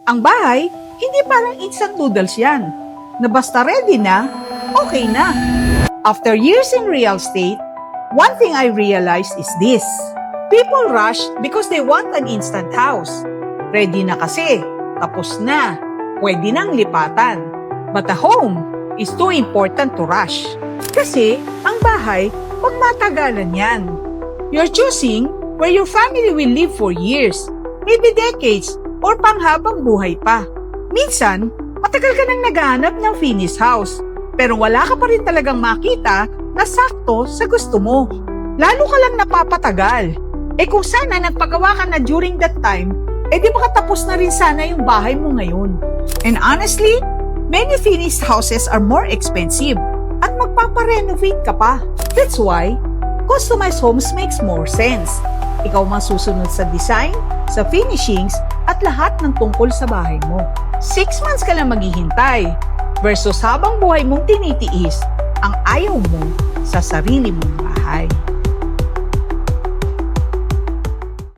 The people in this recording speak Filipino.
Ang bahay, hindi parang instant noodles yan, na basta ready na, okay na. After years in real estate, one thing I realized is this. People rush because they want an instant house. Ready na kasi, tapos na, pwede nang lipatan. But a home is too important to rush. Kasi ang bahay, huwag matagalan yan. You're choosing where your family will live for years, maybe decades, or panghabang buhay pa. Minsan, matagal ka nang naghahanap ng finished house, pero wala ka pa rin talagang makita na sakto sa gusto mo. Lalo ka lang napapatagal. Kung sana nagpagawa ka na during that time, di makatapos na rin sana yung bahay mo ngayon. And honestly, many finished houses are more expensive at magpaparenovate ka pa. That's why, customized homes makes more sense. Ikaw masusunod sa design, sa finishings, at lahat ng tungkol sa bahay mo. 6 months ka lang maghihintay versus habang buhay mong tinitiis ang ayaw mo sa sarili mong bahay.